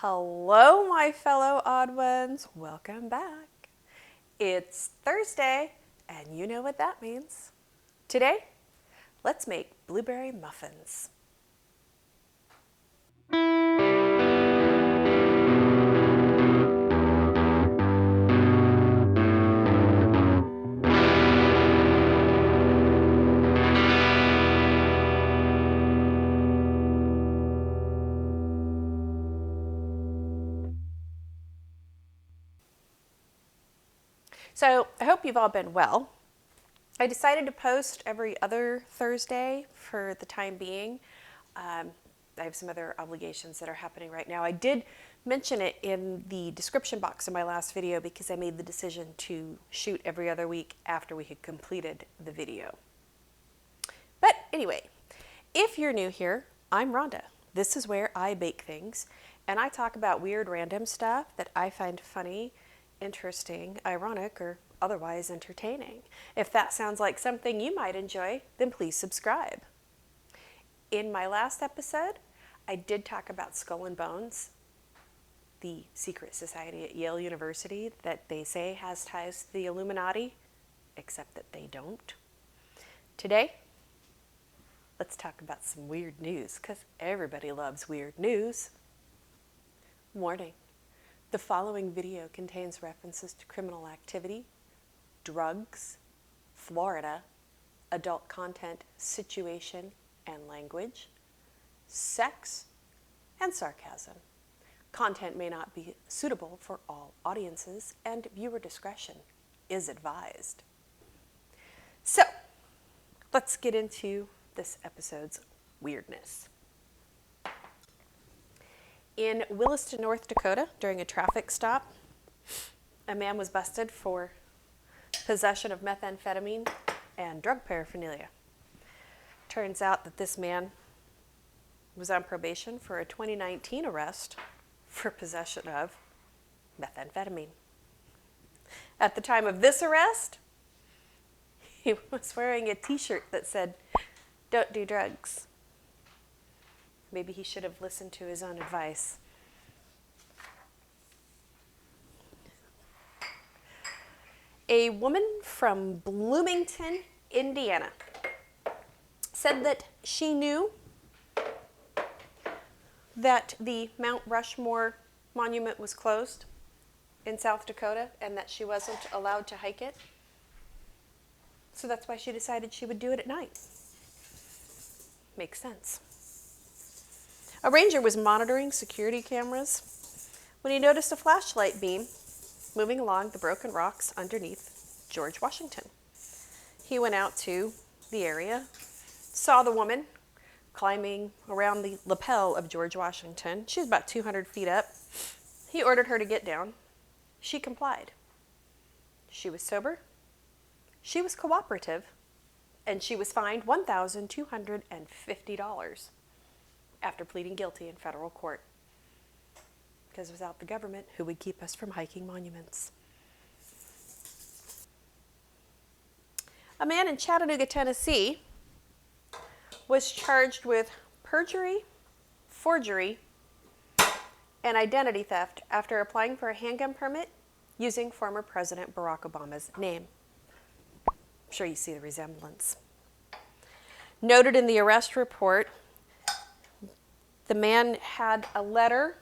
Hello, my fellow odd ones. Welcome back. It's Thursday, and you know what that means. Today, let's make blueberry muffins. So, I hope you've all been well. I decided to post every other Thursday for the time being. I have some other obligations that are happening right now. I did mention it in the description box in my last video because I made the decision to shoot every other week after we had completed the video. But anyway, if you're new here, I'm Rhonda. This is where I bake things, and I talk about weird random stuff that I find funny, interesting, ironic, or otherwise entertaining. If that sounds like something you might enjoy, then please subscribe. In my last episode, I did talk about Skull and Bones, the secret society at Yale University that they say has ties to the Illuminati, except that they don't. Today, let's talk about some weird news, because everybody loves weird news. Warning. The following video contains references to criminal activity, drugs, Florida, adult content, situation and language, sex, and sarcasm. Content may not be suitable for all audiences, and viewer discretion is advised. So, let's get into this episode's weirdness. In Williston, North Dakota, during a traffic stop, a man was busted for possession of methamphetamine and drug paraphernalia. Turns out that this man was on probation for a 2019 arrest for possession of methamphetamine. At the time of this arrest, he was wearing a t-shirt that said, "Don't do drugs." Maybe he should have listened to his own advice. A woman from Bloomington, Indiana, said that she knew that the Mount Rushmore monument was closed in South Dakota and that she wasn't allowed to hike it. So that's why she decided she would do it at night. Makes sense. A ranger was monitoring security cameras when he noticed a flashlight beam moving along the broken rocks underneath George Washington. He went out to the area, saw the woman climbing around the lapel of George Washington. She was about 200 feet up. He ordered her to get down. She complied. She was sober, she was cooperative, and she was fined $1,250 after pleading guilty in federal court. Because without the government, who would keep us from hiking monuments? A man in Chattanooga, Tennessee, was charged with perjury, forgery, and identity theft after applying for a handgun permit using former President Barack Obama's name. I'm sure you see the resemblance. Noted in the arrest report, the man had a letter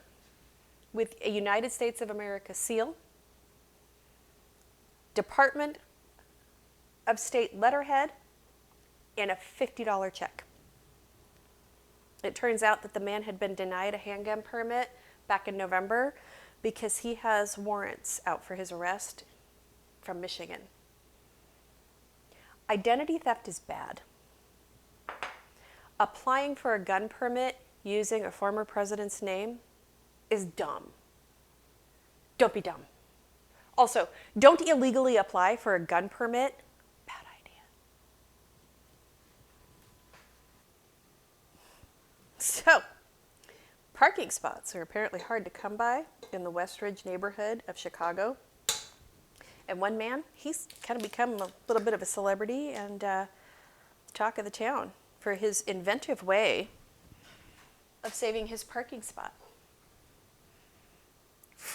with a United States of America seal, Department of State letterhead, and a $50 check. It turns out that the man had been denied a handgun permit back in November because he has warrants out for his arrest from Michigan. Identity theft is bad. Applying for a gun permit using a former president's name is dumb. Don't be dumb. Also, don't illegally apply for a gun permit. Bad idea. So, parking spots are apparently hard to come by in the Westridge neighborhood of Chicago. And one man, he's kind of become a little bit of a celebrity and talk of the town for his inventive way of saving his parking spot.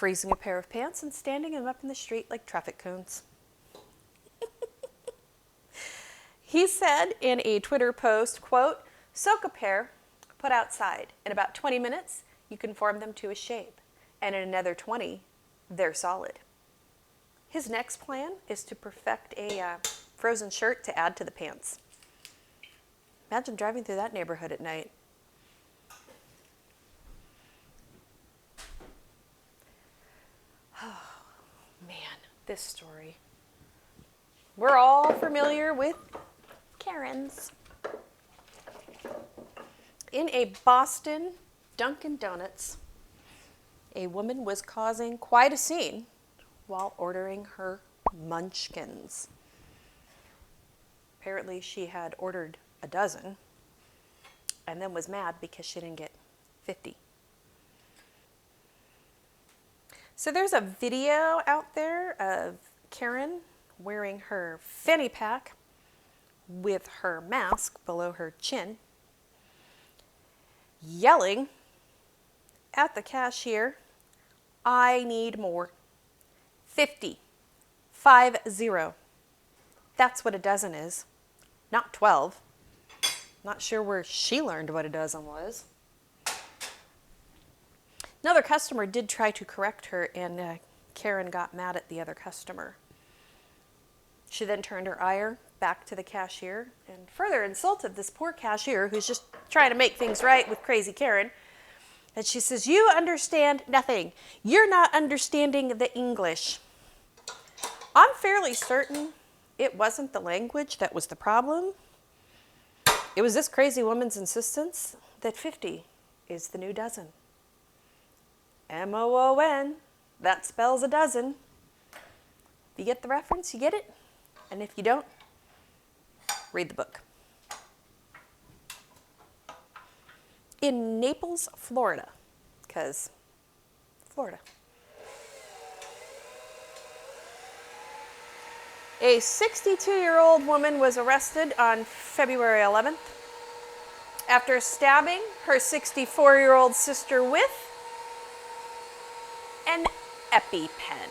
freezing a pair of pants and standing them up in the street like traffic cones. He said in a Twitter post, quote, "Soak a pair, put outside. In about 20 minutes, you can form them to a shape. And in another 20, they're solid." His next plan is to perfect a frozen shirt to add to the pants. Imagine driving through that neighborhood at night. Oh, man, this story. We're all familiar with Karens. In a Boston Dunkin' Donuts, a woman was causing quite a scene while ordering her munchkins. Apparently she had ordered a dozen and then was mad because she didn't get 50. So there's a video out there of Karen wearing her fanny pack with her mask below her chin, yelling at the cashier, "I need more. 50. 50. That's what a dozen is, not 12. Not sure where she learned what a dozen was. Another customer did try to correct her, and Karen got mad at the other customer. She then turned her ire back to the cashier and further insulted this poor cashier who's just trying to make things right with crazy Karen. And she says, "You understand nothing. You're not understanding the English." I'm fairly certain it wasn't the language that was the problem. It was this crazy woman's insistence that 50 is the new dozen. MOON, that spells a dozen. If you get the reference, you get it. And if you don't, read the book. In Naples, Florida, because Florida. A 62-year-old woman was arrested on February 11th after stabbing her 64-year-old sister with an EpiPen.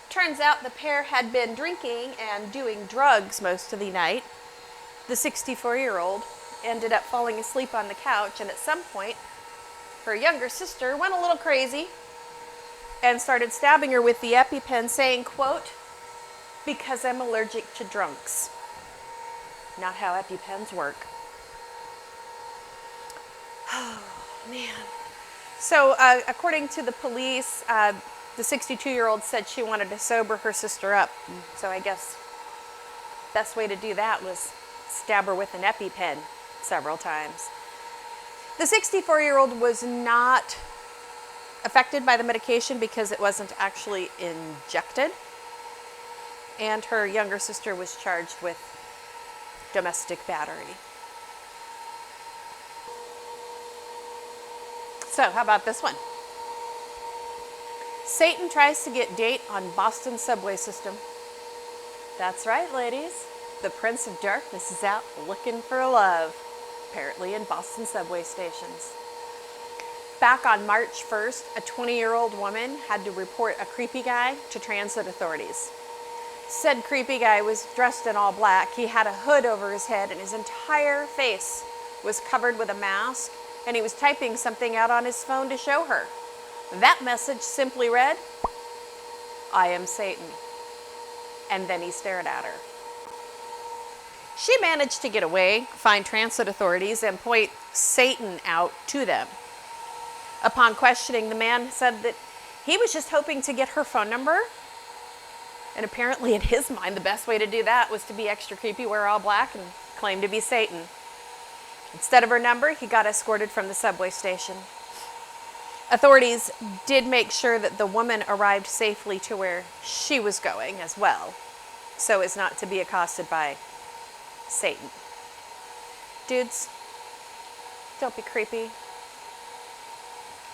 Turns out the pair had been drinking and doing drugs most of the night. The 64-year-old ended up falling asleep on the couch, and at some point, her younger sister went a little crazy and started stabbing her with the EpiPen, saying, quote, "Because I'm allergic to drunks." Not how EpiPens work. Oh, man. So, according to the police, the 62-year-old said she wanted to sober her sister up. So I guess the best way to do that was stab her with an EpiPen several times. The 64-year-old was not affected by the medication because it wasn't actually injected. And her younger sister was charged with domestic battery. So, how about this one? Satan tries to get date on Boston subway system. That's right, ladies. The Prince of Darkness is out looking for love, apparently in Boston subway stations. Back on March 1st, a 20-year-old woman had to report a creepy guy to transit authorities. Said creepy guy was dressed in all black. He had a hood over his head and his entire face was covered with a mask, and he was typing something out on his phone to show her. That message simply read, "I am Satan." And then he stared at her. She managed to get away, find transit authorities, and point Satan out to them. Upon questioning, the man said that he was just hoping to get her phone number. And apparently in his mind, the best way to do that was to be extra creepy, wear all black, and claim to be Satan. Instead of her number, he got escorted from the subway station. Authorities did make sure that the woman arrived safely to where she was going as well, so as not to be accosted by Satan. Dudes, don't be creepy.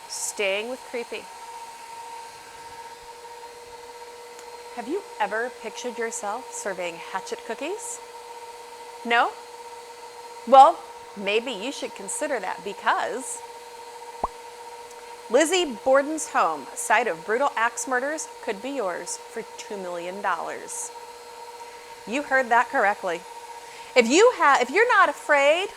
Staying with creepy. Have you ever pictured yourself serving hatchet cookies? No? Well, maybe you should consider that, because Lizzie Borden's home, site of brutal axe murders, could be yours for $2 million. You heard that correctly. If you're not afraid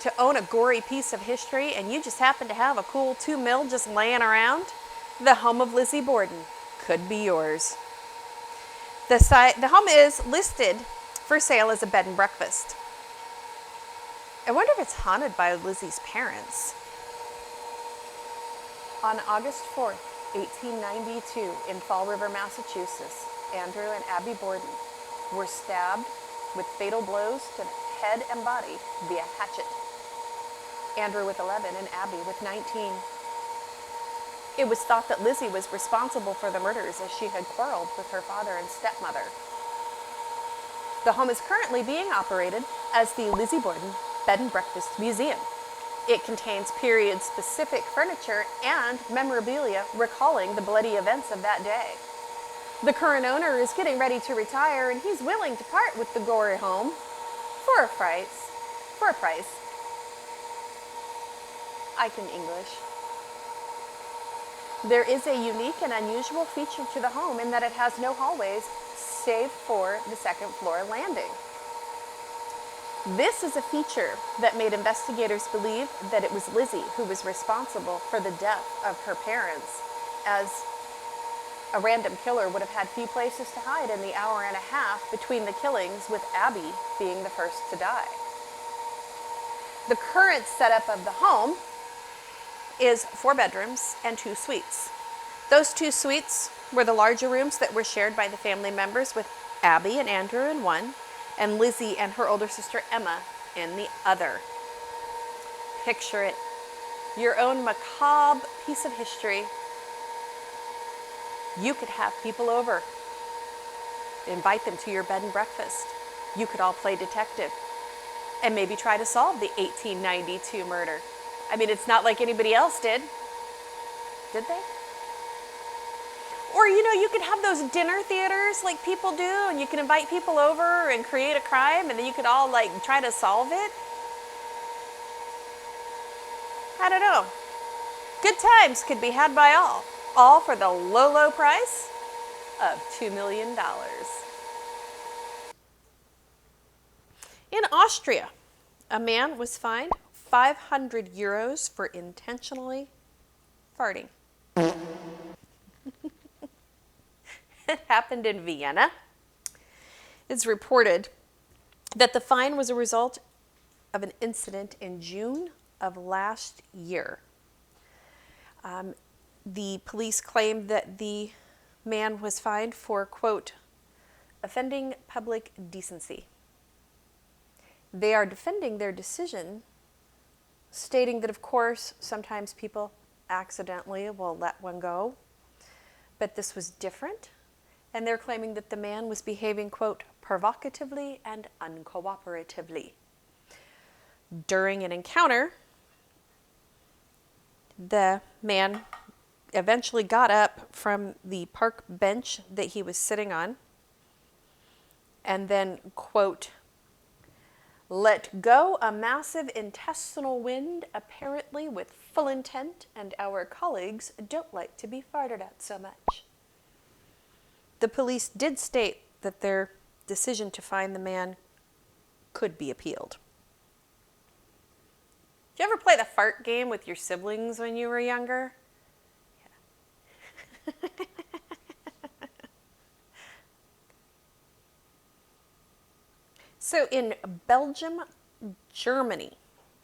to own a gory piece of history and you just happen to have a cool $2 million just laying around, the home of Lizzie Borden could be yours. The home is listed for sale as a bed and breakfast. I wonder if it's haunted by Lizzie's parents. On August 4th, 1892, in Fall River, Massachusetts, Andrew and Abby Borden were stabbed with fatal blows to head and body via hatchet. Andrew with 11 and Abby with 19. It was thought that Lizzie was responsible for the murders as she had quarreled with her father and stepmother. The home is currently being operated as the Lizzie Borden Bed and Breakfast Museum. It contains period-specific furniture and memorabilia recalling the bloody events of that day. The current owner is getting ready to retire, and he's willing to part with the gory home for a price. I can English. There is a unique and unusual feature to the home in that it has no hallways save for the second floor landing. This is a feature that made investigators believe that it was Lizzie who was responsible for the death of her parents, as a random killer would have had few places to hide in the hour and a half between the killings, with Abby being the first to die. The current setup of the home is 4 bedrooms and 2 suites. Those 2 suites were the larger rooms that were shared by the family members, with Abby and Andrew in one, and Lizzie and her older sister Emma in the other. Picture it. Your own macabre piece of history. You could have people over. Invite them to your bed and breakfast. You could all play detective and maybe try to solve the 1892 murder. I mean, it's not like anybody else did they? Or, you could have those dinner theaters like people do, and you can invite people over and create a crime, and then you could all try to solve it. I don't know. Good times could be had by all for the low, low price of $2 million. In Austria, a man was fined 500 euros for intentionally farting. It happened in Vienna. It's reported that the fine was a result of an incident in June of last year. The police claimed that the man was fined for, quote, offending public decency. They are defending their decision, stating that, of course, sometimes people accidentally will let one go, but this was different. And they're claiming that the man was behaving, quote, provocatively and uncooperatively. During an encounter, the man eventually got up from the park bench that he was sitting on and then, quote, let go a massive intestinal wind, apparently with full intent, and our colleagues don't like to be farted at so much. The police did state that their decision to fine the man could be appealed. Did you ever play the fart game with your siblings when you were younger? Yeah. So in Bergheim, Germany,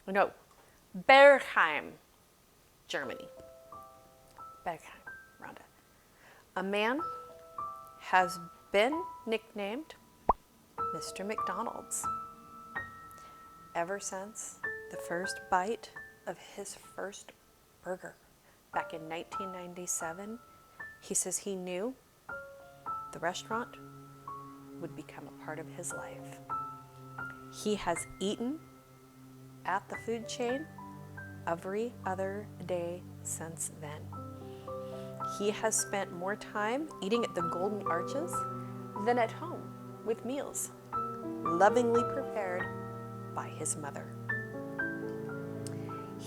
Rhonda, a man has been nicknamed Mr. McDonald's ever since the first bite of his first burger back in 1997. He says he knew the restaurant would become a part of his life. He has eaten at the food chain every other day since then. He has spent more time eating at the Golden Arches than at home with meals lovingly prepared by his mother.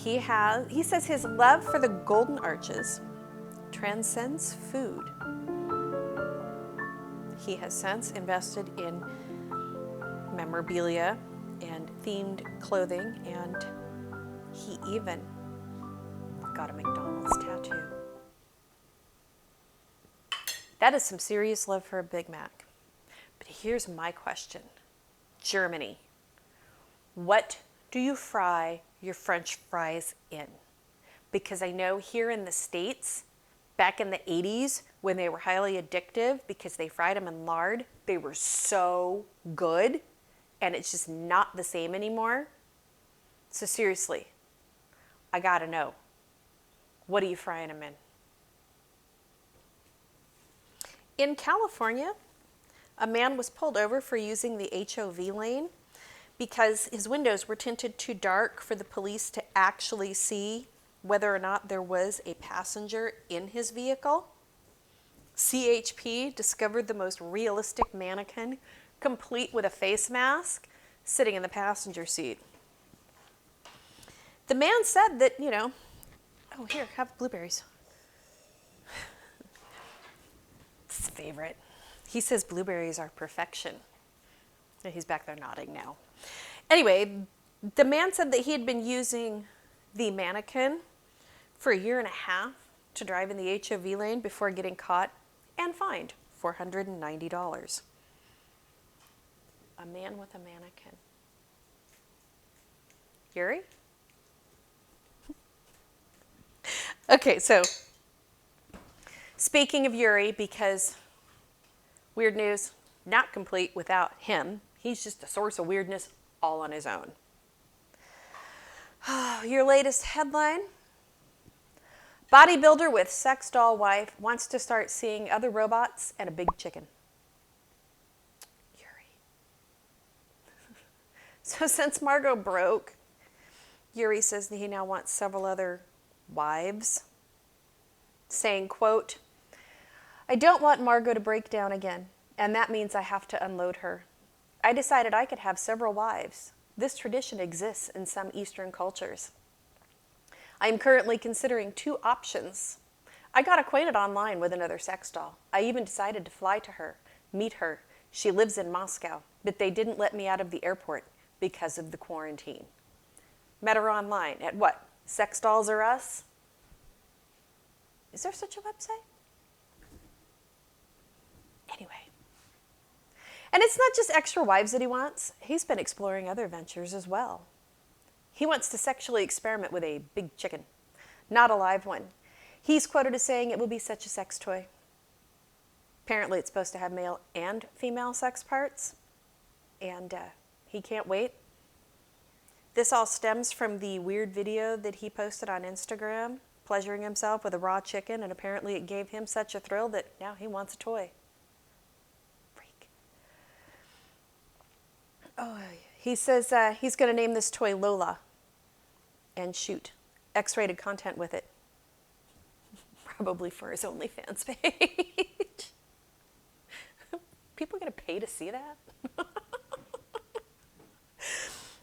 He says his love for the Golden Arches transcends food. He has since invested in memorabilia and themed clothing, and he even got a McDonald's tattoo. That is some serious love for a Big Mac. But here's my question. Germany. What do you fry your French fries in? Because I know here in the States, back in the 80s, when they were highly addictive because they fried them in lard, they were so good, and it's just not the same anymore. So seriously, I gotta know. What are you frying them in? In California, a man was pulled over for using the HOV lane because his windows were tinted too dark for the police to actually see whether or not there was a passenger in his vehicle. CHP discovered the most realistic mannequin, complete with a face mask, sitting in the passenger seat. The man said that, oh, here, have blueberries. It's his favorite. He says blueberries are perfection. And he's back there nodding now. Anyway, the man said that he had been using the mannequin for a year and a half to drive in the HOV lane before getting caught and fined $490. A man with a mannequin. Yuri? Okay, so speaking of Yuri, because weird news, not complete without him. He's just a source of weirdness all on his own. Your latest headline. Bodybuilder with sex doll wife wants to start seeing other robots and a big chicken. Yuri. So since Margot broke, Yuri says that he now wants several other wives, saying, quote, I don't want Margot to break down again, and that means I have to unload her. I decided I could have several wives. This tradition exists in some Eastern cultures. I am currently considering 2 options. I got acquainted online with another sex doll. I even decided to fly to her, meet her. She lives in Moscow, but they didn't let me out of the airport because of the quarantine. Met her online at what? Sex Dolls Are Us? Is there such a website? Anyway. And it's not just extra wives that he wants. He's been exploring other ventures as well. He wants to sexually experiment with a big chicken, not a live one. He's quoted as saying it will be such a sex toy. Apparently it's supposed to have male and female sex parts, and he can't wait. This all stems from the weird video that he posted on Instagram, pleasuring himself with a raw chicken, and apparently it gave him such a thrill that now he wants a toy. Freak. Oh, he says he's going to name this toy Lola and shoot X-rated content with it. Probably for his OnlyFans page. People are going to pay to see that?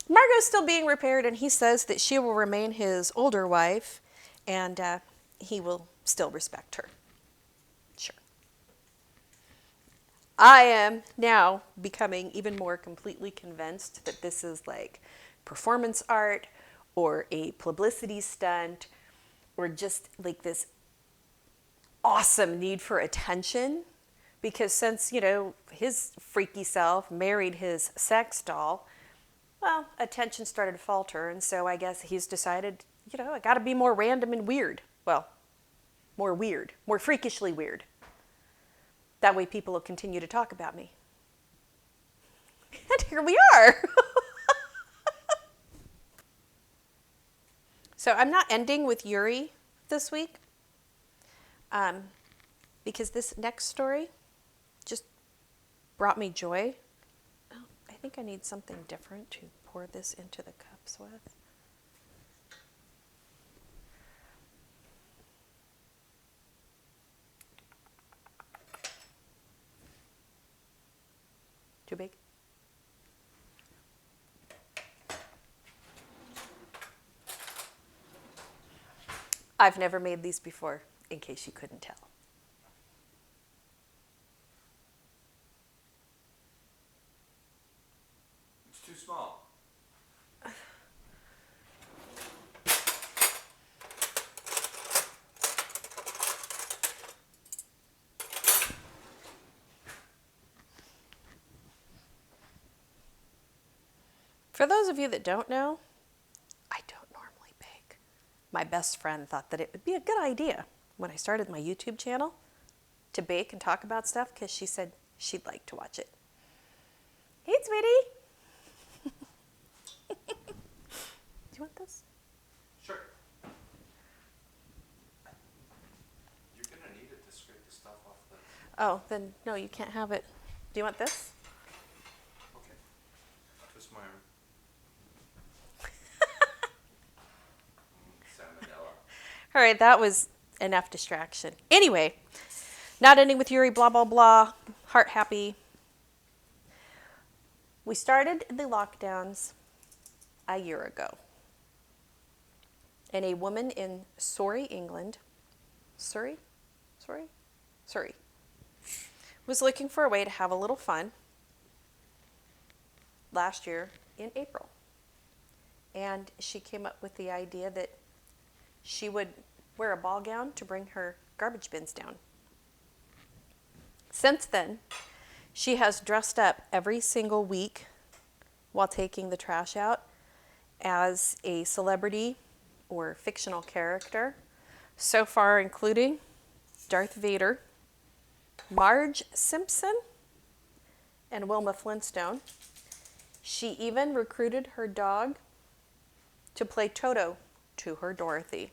Margot's still being repaired, and he says that she will remain his older wife, and he will still respect her. Sure. I am now becoming even more completely convinced that this is like performance art or a publicity stunt or just like this awesome need for attention. Because since, his freaky self married his sex doll, well, attention started to falter, and so I guess he's decided, I got to be more random and weird. Well, more weird, more freakishly weird. That way people will continue to talk about me. And here we are. So I'm not ending with Yuri this week, because this next story just brought me joy. I think I need something different to pour this into the cups with. Too big? I've never made these before, in case you couldn't tell. It's too small. For those of you that don't know, I don't normally bake. My best friend thought that it would be a good idea when I started my YouTube channel to bake and talk about stuff because she said she'd like to watch it. Hey, sweetie. Do you want this? Sure. You're gonna need it to scrape the stuff off the... Oh, then no, you can't have it. Do you want this? Okay. Twist my arm. Salmonella. All right, that was enough distraction. Anyway, not ending with Yuri, blah, blah, blah, heart happy. We started the lockdowns a year ago. And a woman in Surrey, England, Surrey, was looking for a way to have a little fun last year in April. And she came up with the idea that she would wear a ball gown to bring her garbage bins down. Since then, she has dressed up every single week while taking the trash out as a celebrity or fictional character, so far including Darth Vader, Marge Simpson, and Wilma Flintstone. She even recruited her dog to play Toto to her Dorothy.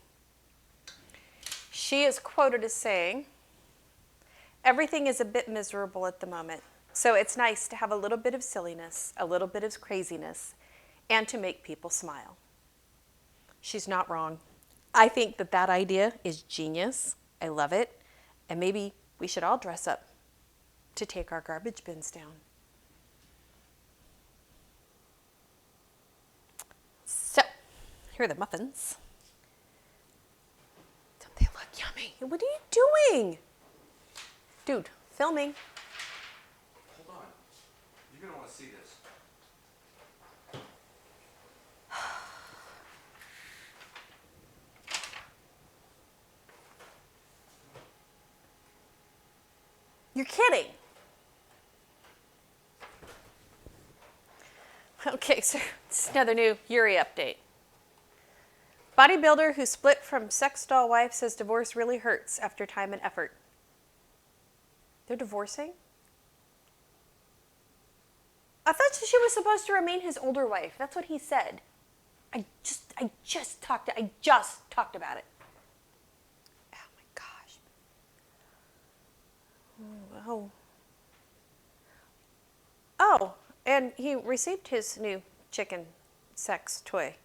She is quoted as saying, "Everything is a bit miserable at the moment, so it's nice to have a little bit of silliness, a little bit of craziness, and to make people smile." She's not wrong. I think that that idea is genius. I love it. And maybe we should all dress up to take our garbage bins down. So, here are the muffins. Don't they look yummy? What are you doing? Dude, filming. Hold on. You're gonna want to see this. You're kidding. Okay, so it's another new Yuri update. Bodybuilder who split from sex doll wife says divorce really hurts after time and effort. They're divorcing? I thought she was supposed to remain his older wife. That's what he said. I just talked about it. Oh my gosh. Oh. Oh, and he received his new chicken sex toy.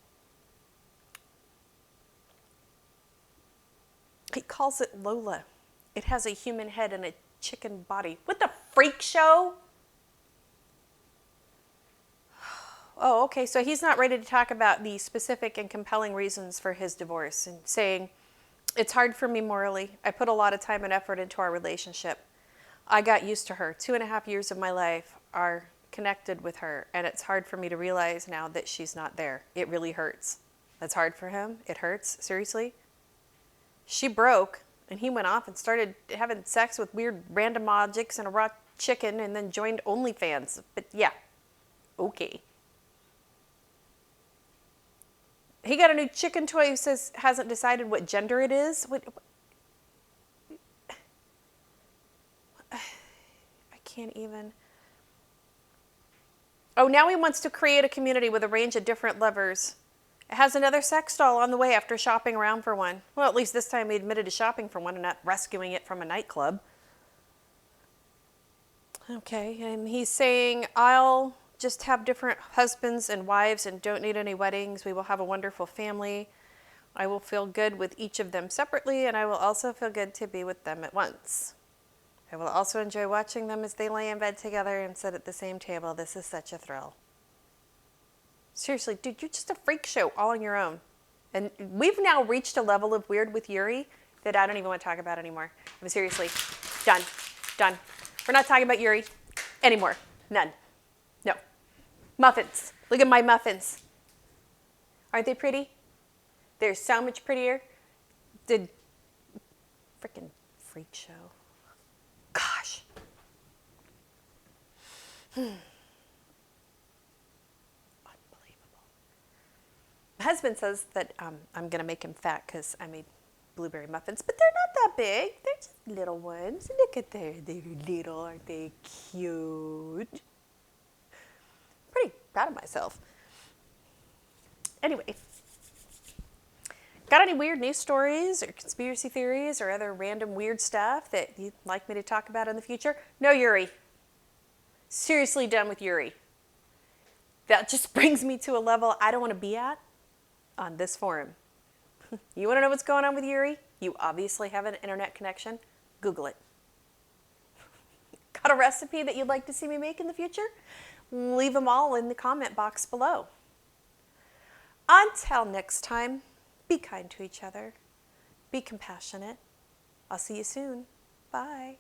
He calls it Lola. It has a human head and a chicken body. What the freak show? Oh, okay, so he's not ready to talk about the specific and compelling reasons for his divorce and saying, "It's hard for me morally. I put a lot of time and effort into our relationship. I got used to her. 2.5 years of my life are connected with her, and it's hard for me to realize now that she's not there. It really hurts." That's hard for him? It hurts? Seriously? She broke, and he went off and started having sex with weird random objects and a raw chicken and then joined OnlyFans. But yeah, okay. He got a new chicken toy who says hasn't decided what gender it is. What? I can't even. Oh, now he wants to create a community with a range of different lovers. It has another sex doll on the way after shopping around for one. Well, at least this time he admitted to shopping for one and not rescuing it from a nightclub. Okay, and he's saying, "I'll just have different husbands and wives and don't need any weddings. We will have a wonderful family. I will feel good with each of them separately, and I will also feel good to be with them at once. I will also enjoy watching them as they lay in bed together and sit at the same table. This is such a thrill." Seriously, dude, you're just a freak show all on your own. And we've now reached a level of weird with Yuri that I don't even want to talk about anymore. I'm seriously done. Done. We're not talking about Yuri anymore. None. No. Muffins. Look at my muffins. Aren't they pretty? They're so much prettier. The freaking freak show. Gosh. Unbelievable. My husband says that I'm going to make him fat because I made blueberry muffins, but they're not that big. They're just little ones. Look at they're little. Aren't they cute? Pretty proud of myself. Anyway, got any weird news stories or conspiracy theories or other random weird stuff that you'd like me to talk about in the future? No, Yuri. Seriously done with Yuri. That just brings me to a level I don't want to be at on this forum. You want to know what's going on with Yuri? You obviously have an internet connection. Google it. Got a recipe that you'd like to see me make in the future? Leave them all in the comment box below. Until next time, be kind to each other. Be compassionate. I'll see you soon. Bye.